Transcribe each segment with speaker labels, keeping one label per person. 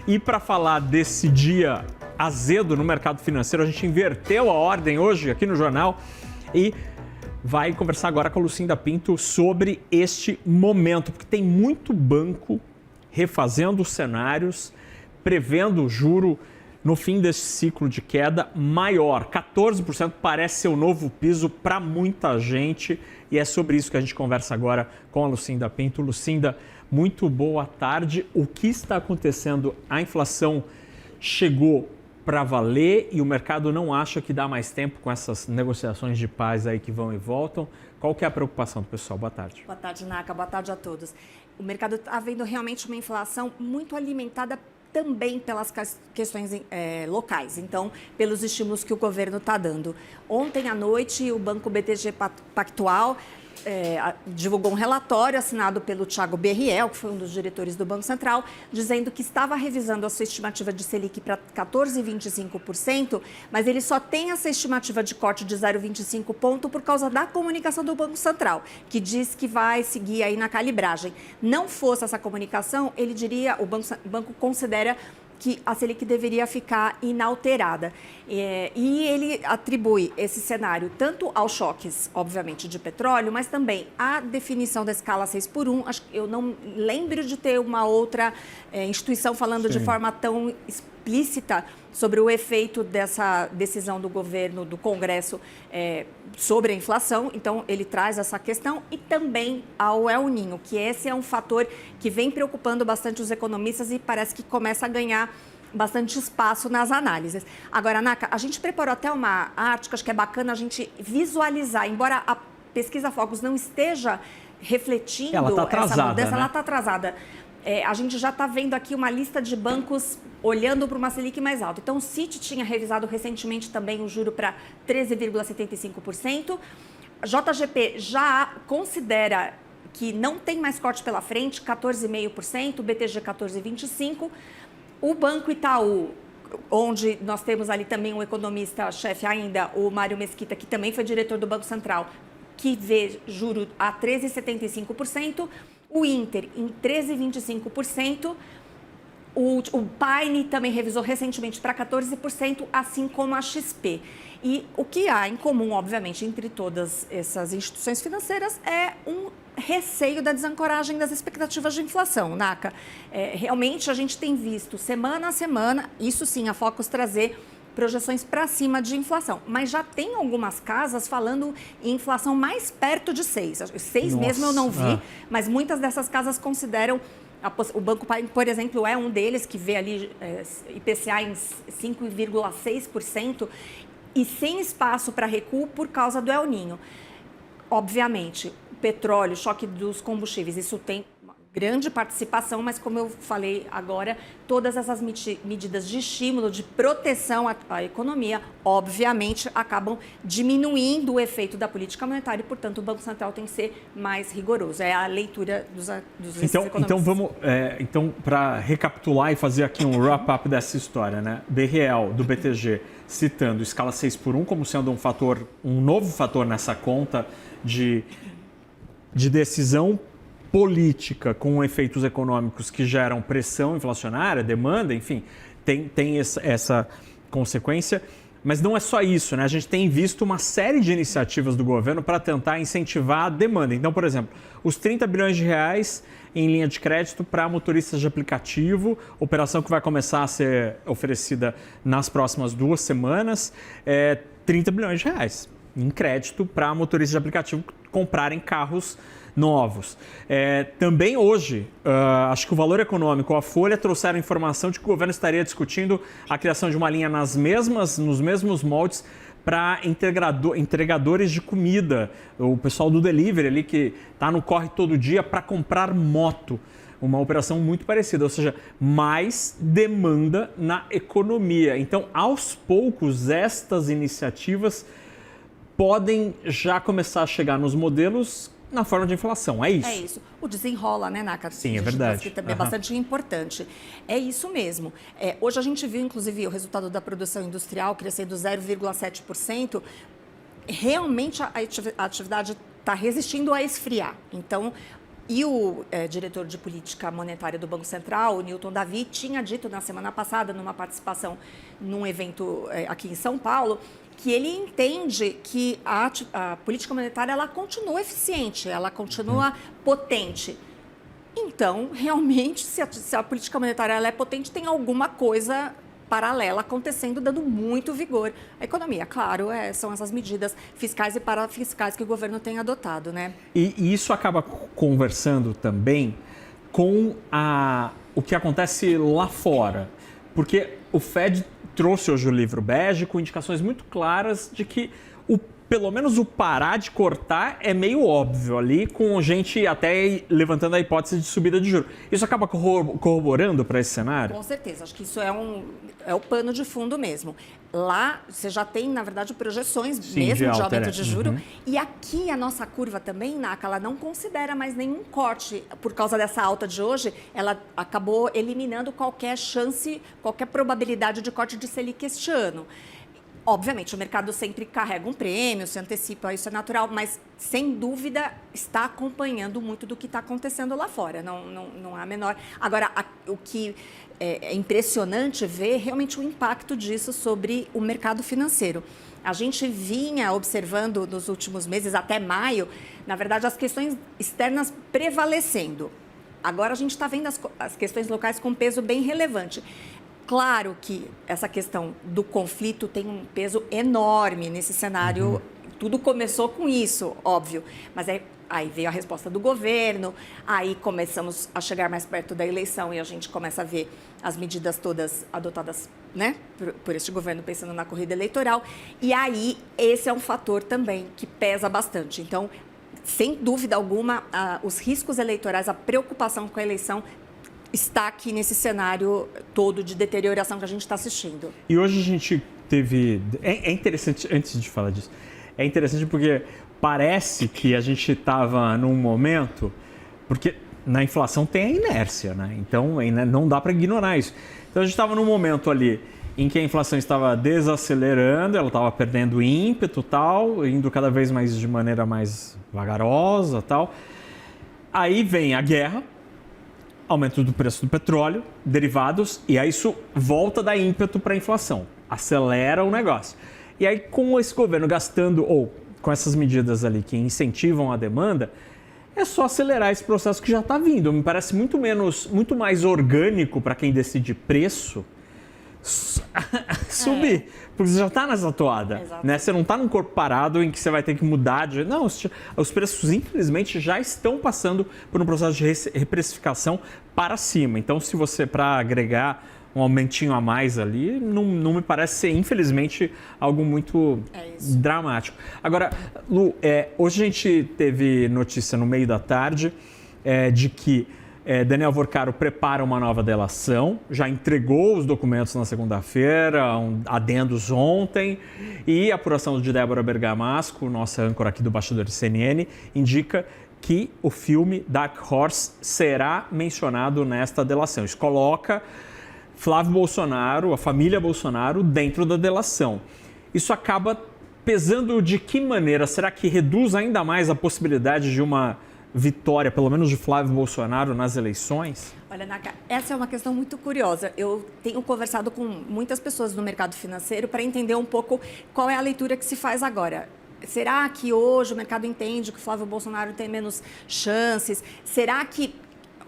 Speaker 1: E para falar desse dia azedo no mercado financeiro, a gente inverteu a ordem hoje aqui no jornal e vai conversar agora com a Lucinda Pinto sobre este momento, porque tem muito banco refazendo os cenários, prevendo o juro no fim desse ciclo de queda maior. 14% parece ser o novo piso para muita gente e é sobre isso que a gente conversa agora com a Lucinda Pinto. Lucinda, muito boa tarde. O que está acontecendo? A inflação chegou para valer e o mercado não acha que dá mais tempo com essas negociações de paz aí que vão e voltam. Qual que é a preocupação do pessoal? Boa tarde.
Speaker 2: Boa tarde, Naka. Boa tarde a todos. O mercado está vendo realmente uma inflação muito alimentada também pelas questões locais, então, pelos estímulos que o governo está dando. Ontem à noite, o Banco BTG Pactual divulgou um relatório assinado pelo Thiago Berriel, que foi um dos diretores do Banco Central, dizendo que estava revisando a sua estimativa de Selic para 14,25%, mas ele só tem essa estimativa de corte de 0,25 ponto por causa da comunicação do Banco Central, que diz que vai seguir aí na calibragem. Não fosse essa comunicação, ele diria, o banco considera que a Selic deveria ficar inalterada. E ele atribui esse cenário tanto aos choques, obviamente, de petróleo, mas também à definição da escala 6x1. Eu não lembro de ter uma outra instituição falando de forma tão explícita sobre o efeito dessa decisão do governo, do Congresso, sobre a inflação. Então, ele traz essa questão e também ao El Niño, que esse é um fator que vem preocupando bastante os economistas e parece que começa a ganhar bastante espaço nas análises. Agora, Naka, a gente preparou até uma arte que acho que é bacana a gente visualizar, embora a pesquisa Focus não esteja refletindo essa mudança, né? Ela está atrasada. A gente já está vendo aqui uma lista de bancos olhando para uma Selic mais alta. Então, o Citi tinha revisado recentemente também o juro para 13,75%. JGP já considera que não tem mais corte pela frente, 14,5%, BTG 14,25%. O Banco Itaú, onde nós temos ali também um economista-chefe ainda, o Mário Mesquita, que também foi diretor do Banco Central, que vê juro a 13,75%. O Inter em 13,25%. O Paine também revisou recentemente para 14%, assim como a XP. E o que há em comum, obviamente, entre todas essas instituições financeiras é um receio da desancoragem das expectativas de inflação, Naka. Realmente, a gente tem visto semana a semana, isso sim, a Focus trazer projeções para cima de inflação. Mas já tem algumas casas falando em inflação mais perto de 6. 6 mesmo eu não vi, mas muitas dessas casas consideram. O Banco Paine, por exemplo, é um deles que vê ali IPCA em 5,6% e sem espaço para recuo por causa do El Niño. Obviamente, petróleo, choque dos combustíveis, isso tem uma grande participação, mas como eu falei agora, todas essas medidas de estímulo, de proteção à economia, obviamente, acabam diminuindo o efeito da política monetária e, portanto, o Banco Central tem que ser mais rigoroso. É a leitura dos economistas.
Speaker 1: Então, vamos, para recapitular e fazer aqui um wrap-up dessa história, né? Berriel, do BTG, citando escala 6x1 como sendo um novo fator nessa conta de decisão política com efeitos econômicos que geram pressão inflacionária, demanda, enfim, tem essa consequência. Mas não é só isso, né? A gente tem visto uma série de iniciativas do governo para tentar incentivar a demanda. Então, por exemplo, os 30 bilhões de reais em linha de crédito para motoristas de aplicativo, operação que vai começar a ser oferecida nas próximas 2 semanas, 30 bilhões de reais em crédito para motoristas de aplicativo comprarem carros novos. Também hoje, acho que o Valor Econômico, a Folha, trouxeram informação de que o governo estaria discutindo a criação de uma linha nos mesmos moldes para entregadores de comida, o pessoal do delivery ali que está no corre todo dia para comprar moto. Uma operação muito parecida, ou seja, mais demanda na economia. Então, aos poucos, estas iniciativas podem já começar a chegar nos modelos na forma de inflação, é isso?
Speaker 2: É isso. O desenrola, né, Naka?
Speaker 1: Sim, é verdade.
Speaker 2: Que também é bastante importante. É isso mesmo. Hoje a gente viu, inclusive, o resultado da produção industrial crescendo 0,7%. Realmente a atividade está resistindo a esfriar. Então, E o diretor de política monetária do Banco Central, o Newton Davi, tinha dito na semana passada, numa participação num evento aqui em São Paulo, que ele entende que a política monetária ela continua eficiente, ela continua potente. Então, realmente, se a política monetária ela é potente, tem alguma coisa paralela acontecendo, dando muito vigor à economia. Claro, são essas medidas fiscais e parafiscais que o governo tem adotado, né?
Speaker 1: E isso acaba conversando também com o que acontece lá fora. Porque o Fed trouxe hoje o livro bege com indicações muito claras de que pelo menos o parar de cortar é meio óbvio ali, com gente até levantando a hipótese de subida de juros. Isso acaba corroborando para esse cenário?
Speaker 2: Com certeza, acho que isso é o pano de fundo mesmo. Lá você já tem, na verdade, projeções mesmo de aumento de juros. E aqui a nossa curva também, Naka, ela não considera mais nenhum corte. Por causa dessa alta de hoje, ela acabou eliminando qualquer chance, qualquer probabilidade de corte de Selic este ano. Obviamente, o mercado sempre carrega um prêmio, se antecipa, isso é natural, mas, sem dúvida, está acompanhando muito do que está acontecendo lá fora, não há a menor... Agora, o que é impressionante ver realmente o impacto disso sobre o mercado financeiro. A gente vinha observando nos últimos meses, até maio, na verdade, as questões externas prevalecendo. Agora, a gente está vendo as questões locais com peso bem relevante. Claro que essa questão do conflito tem um peso enorme nesse cenário. Tudo começou com isso, óbvio. Mas aí veio a resposta do governo, aí começamos a chegar mais perto da eleição e a gente começa a ver as medidas todas adotadas, né, por este governo pensando na corrida eleitoral. E aí esse é um fator também que pesa bastante. Então, sem dúvida alguma, os riscos eleitorais, a preocupação com a eleição está aqui nesse cenário todo de deterioração que a gente está assistindo.
Speaker 1: E hoje a gente teve... É interessante, antes de falar disso, é interessante porque parece que a gente estava num momento... Porque na inflação tem a inércia, né? Então não dá para ignorar isso. Então a gente estava num momento ali em que a inflação estava desacelerando, ela estava perdendo ímpeto, tal, indo cada vez mais de maneira mais vagarosa, tal. Aí vem a guerra, aumento do preço do petróleo, derivados, e aí isso volta a dar ímpeto para a inflação, acelera o negócio. E aí com esse governo gastando, ou com essas medidas ali que incentivam a demanda, é só acelerar esse processo que já está vindo. Me parece muito mais orgânico para quem decide preço subir, porque você já está nessa toada, né? Você não está num corpo parado em que você vai ter que mudar de... Não, os preços infelizmente já estão passando por um processo de reprecificação para cima. Então, se você, para agregar um aumentinho a mais ali, não me parece ser, infelizmente, algo muito dramático. Agora, Lu, hoje a gente teve notícia no meio da tarde de que Daniel Vorcaro prepara uma nova delação, já entregou os documentos na segunda-feira, adendos ontem, e a apuração de Débora Bergamasco, nossa âncora aqui do Bastidores CNN, indica que o filme Dark Horse será mencionado nesta delação. Isso coloca Flávio Bolsonaro, a família Bolsonaro, dentro da delação. Isso acaba pesando de que maneira? Será que reduz ainda mais a possibilidade de uma vitória, pelo menos de Flávio Bolsonaro, nas eleições?
Speaker 2: Olha, Naka, essa é uma questão muito curiosa. Eu tenho conversado com muitas pessoas no mercado financeiro para entender um pouco qual é a leitura que se faz agora. Será que hoje o mercado entende que o Flávio Bolsonaro tem menos chances? Será que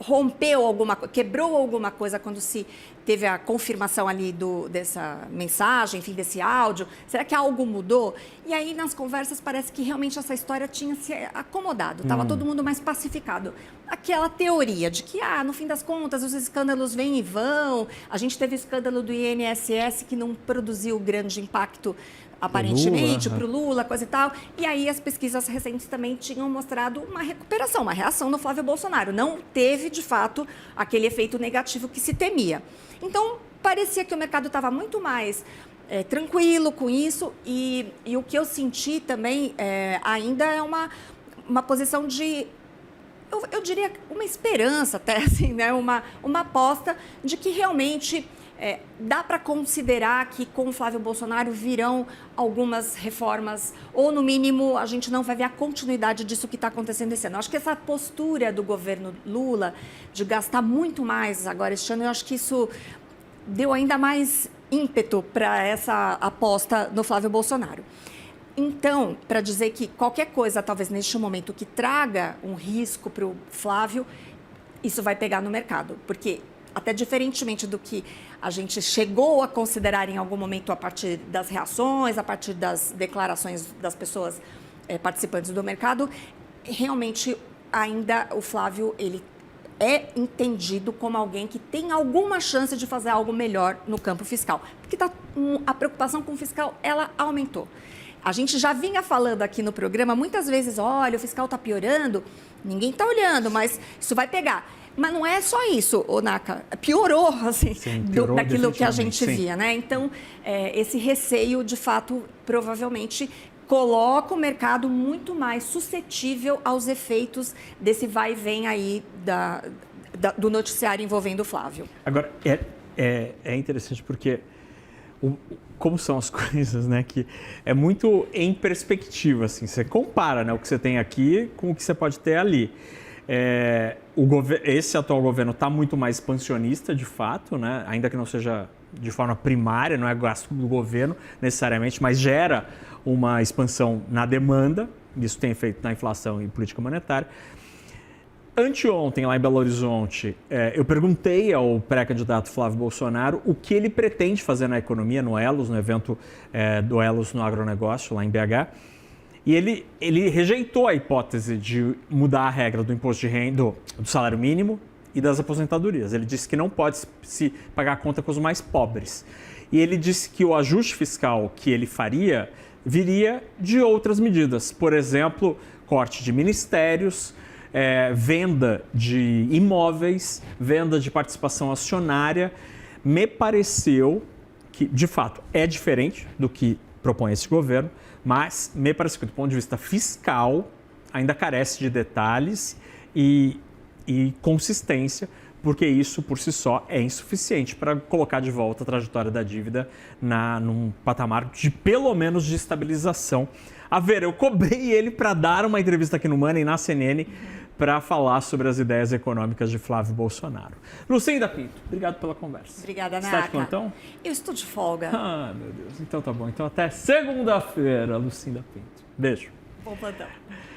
Speaker 2: rompeu alguma coisa, quebrou alguma coisa quando se teve a confirmação ali dessa mensagem, enfim, desse áudio? Será que algo mudou? E aí, nas conversas, parece que realmente essa história tinha se acomodado, estava todo mundo mais pacificado. Aquela teoria de que, no fim das contas, os escândalos vêm e vão. A gente teve o escândalo do INSS que não produziu grande impacto aparentemente, para o Lula, coisa e tal. E aí as pesquisas recentes também tinham mostrado uma recuperação, uma reação do Flávio Bolsonaro. Não teve, de fato, aquele efeito negativo que se temia. Então, parecia que o mercado estava muito mais tranquilo com isso. E o que eu senti também ainda é uma posição de... Eu diria uma esperança até, assim, né? Uma aposta de que realmente dá para considerar que com o Flávio Bolsonaro virão algumas reformas, ou no mínimo a gente não vai ver a continuidade disso que está acontecendo esse ano. Eu acho que essa postura do governo Lula de gastar muito mais agora este ano, eu acho que isso deu ainda mais ímpeto para essa aposta no Flávio Bolsonaro. Então, para dizer que qualquer coisa, talvez neste momento, que traga um risco para o Flávio, isso vai pegar no mercado, porque até diferentemente do que a gente chegou a considerar em algum momento a partir das reações, a partir das declarações das pessoas participantes do mercado, realmente ainda o Flávio, ele é entendido como alguém que tem alguma chance de fazer algo melhor no campo fiscal, porque a preocupação com o fiscal, ela aumentou. A gente já vinha falando aqui no programa muitas vezes, olha, o fiscal está piorando, ninguém está olhando, mas isso vai pegar. Mas não é só isso, Naka, piorou, assim,
Speaker 1: sim, piorou
Speaker 2: daquilo que a gente
Speaker 1: sim.
Speaker 2: via, né? Então, esse receio, de fato, provavelmente coloca o mercado muito mais suscetível aos efeitos desse vai e vem aí do noticiário envolvendo o Flávio.
Speaker 1: Agora, é interessante porque como são as coisas, né? Que é muito em perspectiva, assim. Você compara, né, o que você tem aqui com o que você pode ter ali. Esse atual governo está muito mais expansionista, de fato, né? Ainda que não seja de forma primária, não é gasto do governo necessariamente, mas gera uma expansão na demanda. Isso tem efeito na inflação e política monetária. Anteontem, lá em Belo Horizonte, eu perguntei ao pré-candidato Flávio Bolsonaro o que ele pretende fazer na economia, no Elos, no evento do Elos no agronegócio, lá em BH. E ele rejeitou a hipótese de mudar a regra do imposto de renda, do salário mínimo e das aposentadorias. Ele disse que não pode se pagar a conta com os mais pobres. E ele disse que o ajuste fiscal que ele faria viria de outras medidas. Por exemplo, corte de ministérios, venda de imóveis, venda de participação acionária. Me pareceu que, de fato, é diferente do que propõe esse governo, mas me parece que, do ponto de vista fiscal, ainda carece de detalhes e consistência, porque isso, por si só, é insuficiente para colocar de volta a trajetória da dívida num patamar de, pelo menos, de estabilização. A ver, eu cobrei ele para dar uma entrevista aqui no Money, na CNN, para falar sobre as ideias econômicas de Flávio Bolsonaro. Lucinda Pinto, obrigado pela conversa.
Speaker 2: Obrigada, Naka.
Speaker 1: Você está de plantão?
Speaker 2: Eu estou de folga.
Speaker 1: Ah, meu Deus. Então tá bom. Então até segunda-feira, Lucinda Pinto. Beijo.
Speaker 2: Bom plantão.